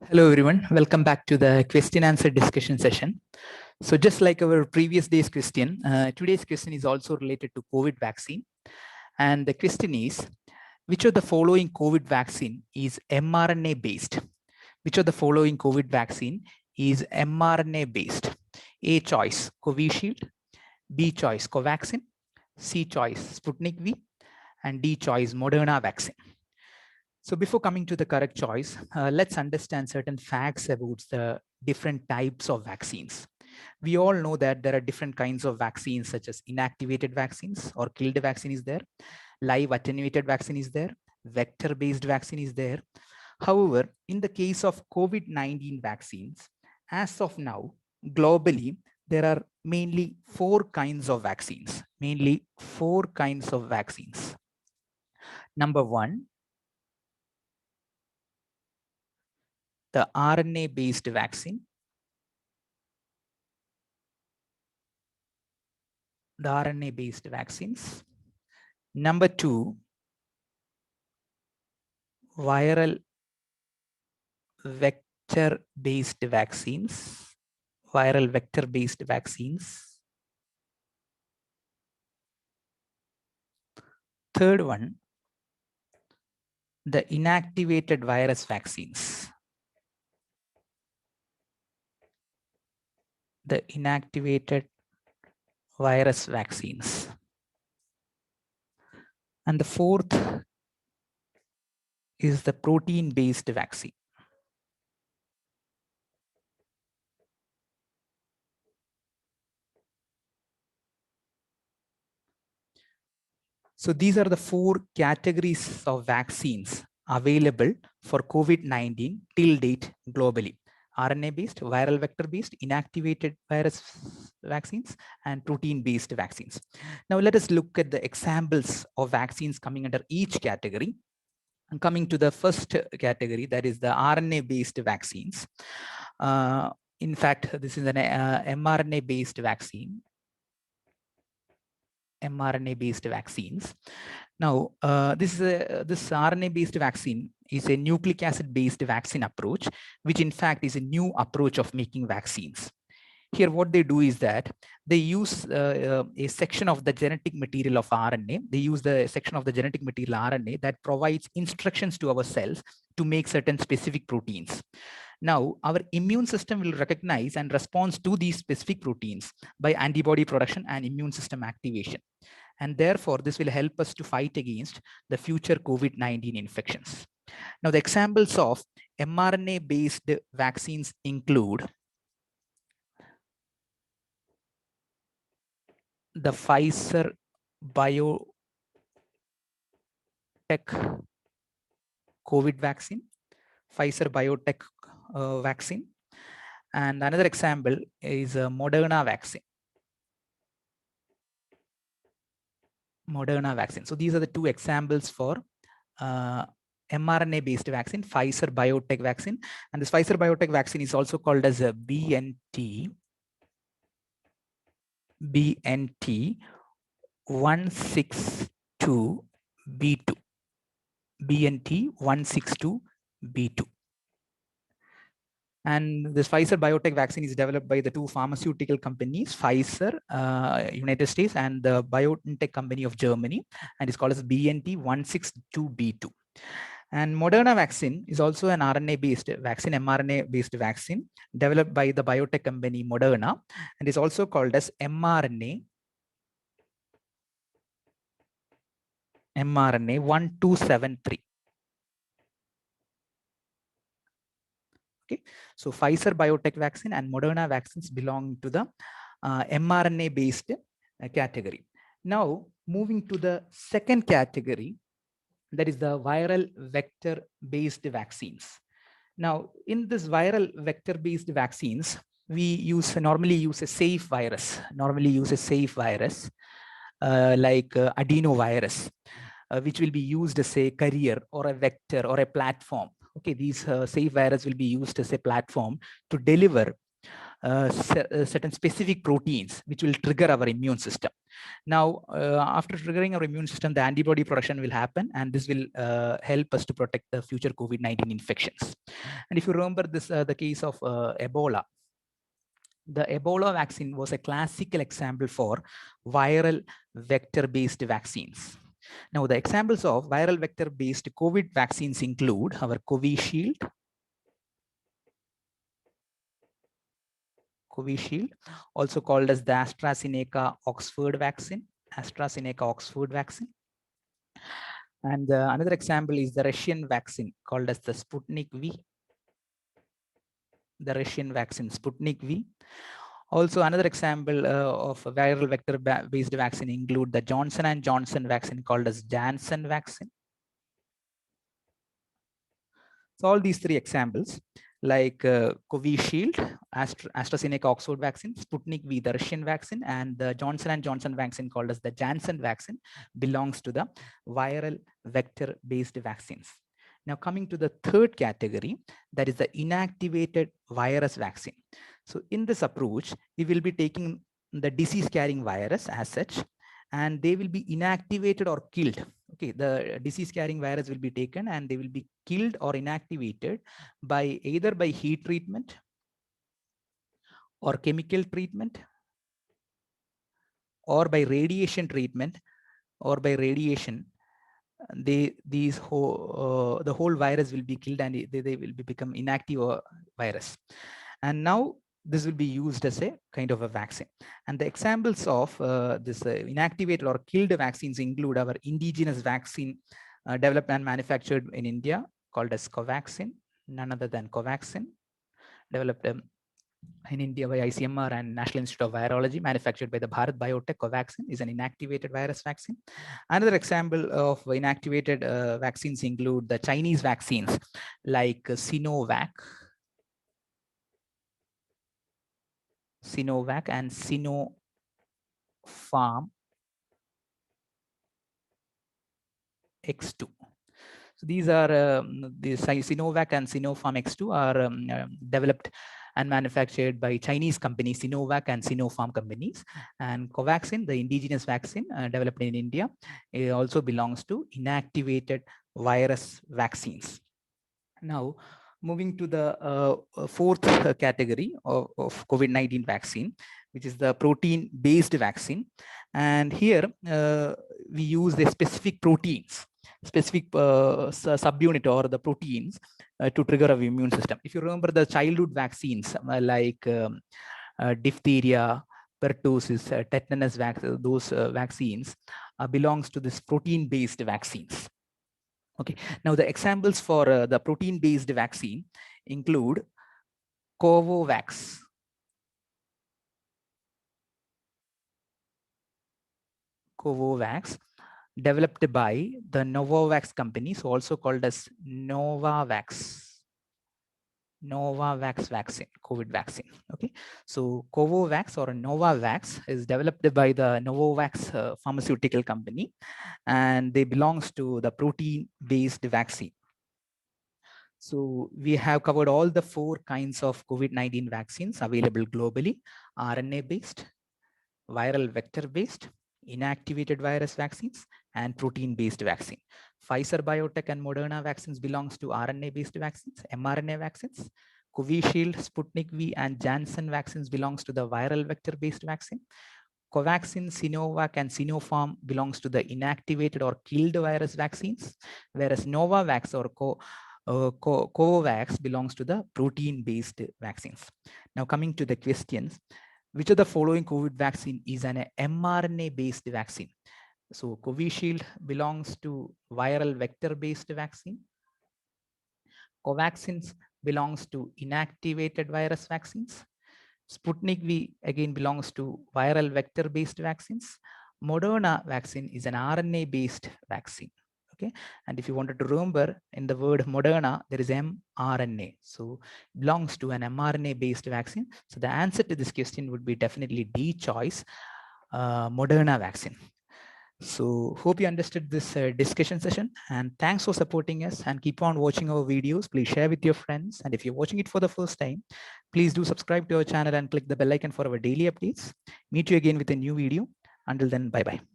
Hello everyone, welcome back to the question answer discussion session. So just like our previous day's question, today's question is also related to COVID vaccine. And the question is, which of the following COVID vaccine is mRNA based? Which of the following COVID vaccine is mRNA based? A choice, Covishield, B choice, Covaxin, C choice, Sputnik V, and D choice, Moderna vaccine. So before coming to the correct choice, let's understand certain facts about the different types of vaccines. We all know that there are different kinds of vaccines, such as inactivated vaccines or killed vaccine is there, live attenuated vaccine is there, vector-based vaccine is there. However, in the case of COVID-19 vaccines, as of now, globally, there are mainly four kinds of vaccines, Number one, the RNA-based vaccine. The RNA-based vaccines. Number two, viral vector-based vaccines. Viral vector-based vaccines. Third one, the inactivated virus vaccines. The inactivated virus vaccines. And the fourth is the protein-based vaccine. So these are the four categories of vaccines available for COVID-19 till date globally. RNA-based, viral vector-based, inactivated virus vaccines, and protein-based vaccines. Now let us look at the examples of vaccines coming under each category. And coming to the first category, that is the RNA-based vaccines. In fact, this is an mRNA-based vaccine. mRNA-based vaccines. Now, this RNA-based vaccine is a nucleic acid-based vaccine approach, which in fact is a new approach of making vaccines. Here, what they do is that they use a section of the genetic material of RNA. They use the section of the genetic material RNA that provides instructions to our cells to make certain specific proteins. Now, our immune system will recognize and respond to these specific proteins by antibody production and immune system activation. And therefore, this will help us to fight against the future COVID-19 infections. Now, the examples of mRNA-based vaccines include the Pfizer BioNTech COVID vaccine, Pfizer BioNTech vaccine. And another example is Moderna vaccine. Moderna vaccine. So these are the two examples for mRNA-based vaccine, Pfizer BioNTech vaccine. And this Pfizer BioNTech vaccine is also called as a BNT 162B2. BNT 162B2. And this Pfizer BioNTech vaccine is developed by the two pharmaceutical companies, Pfizer, United States, and the BioNTech company of Germany, and it's called as BNT 162B2. And Moderna vaccine is also an RNA-based vaccine, mRNA-based vaccine, developed by the biotech company Moderna, and is also called as mRNA 1273. Okay, so Pfizer BioNTech vaccine and Moderna vaccines belong to the mRNA-based category. Now, moving to the second category, that is the viral vector-based vaccines. Now, in this viral vector-based vaccines, we normally use a safe virus, like adenovirus, which will be used as a carrier or a vector or a platform. Okay, these safe virus will be used as a platform to deliver certain specific proteins which will trigger our immune system. Now, after triggering our immune system, the antibody production will happen, and this will help us to protect the future COVID-19 infections. And if you remember this, the case of Ebola, the Ebola vaccine was a classical example for viral vector-based vaccines. Now, the examples of viral vector-based COVID vaccines include our Covishield, also called as the AstraZeneca Oxford vaccine, And another example is the Russian vaccine called as the Sputnik V, Sputnik V. Also, another example of a viral vector-based vaccine include the Johnson & Johnson vaccine called as Janssen vaccine. So all these three examples, like Covishield, AstraZeneca Oxford vaccine, Sputnik V, the Russian vaccine, and the Johnson & Johnson vaccine called as the Janssen vaccine, belongs to the viral vector-based vaccines. Now coming to the third category, that is the inactivated virus vaccine. So in this approach, we will be taking the disease-carrying virus as such, and they will be inactivated or killed. Okay, the disease-carrying virus will be taken and they will be killed or inactivated by either by heat treatment or chemical treatment or by radiation treatment or by radiation. The whole virus will be killed and they will become inactive virus. And now this will be used as a kind of a vaccine. And the examples of this inactivated or killed vaccines include our indigenous vaccine developed and manufactured in India called as Covaxin, none other than Covaxin, developed in India by ICMR and National Institute of Virology, manufactured by the Bharat Biotech. Covaxin is an inactivated virus vaccine. Another example of inactivated vaccines include the Chinese vaccines like Sinovac and Sinopharm X2. So these are the Sinovac and Sinopharm X2 are developed and manufactured by Chinese companies, Sinovac and Sinopharm companies. And Covaxin, the indigenous vaccine developed in India, it also belongs to inactivated virus vaccines. Now, moving to the fourth category of COVID-19 vaccine, which is the protein-based vaccine. And here we use the specific proteins, specific subunit or the proteins to trigger our immune system. If you remember the childhood vaccines like diphtheria, pertussis, tetanus vaccine, those vaccines belongs to this protein-based vaccines. Okay, now the examples for the protein-based vaccine include Covovax, developed by the Novavax company, so also called as Novavax vaccine, COVID vaccine. Okay, so Covovax or Novavax is developed by the Novavax pharmaceutical company, and they belongs to the protein-based vaccine. So we have covered all the four kinds of COVID-19 vaccines available globally: RNA-based, viral vector-based, inactivated virus vaccines, and protein-based vaccine. Pfizer, BioNTech, and Moderna vaccines belongs to RNA-based vaccines, mRNA vaccines. Covishield, Sputnik V, and Janssen vaccines belongs to the viral vector-based vaccine. Covaxin, Sinovac, and Sinopharm belongs to the inactivated or killed virus vaccines, whereas Novavax or Covovax belongs to the protein-based vaccines. Now coming to the questions, which of the following COVID vaccine is an mRNA-based vaccine? So Covishield belongs to viral vector-based vaccine. Covaxin belongs to inactivated virus vaccines. Sputnik V again belongs to viral vector-based vaccines. Moderna vaccine is an RNA-based vaccine. Okay, and if you wanted to remember, in the word Moderna, there is mRNA. So it belongs to an mRNA-based vaccine. So the answer to this question would be definitely D choice, Moderna vaccine. So hope you understood this discussion session, and thanks for supporting us, and keep on watching our videos. Please share with your friends. And if you're watching it for the first time, please do subscribe to our channel and click the bell icon for our daily updates. Meet you again with a new video. Until then, bye-bye.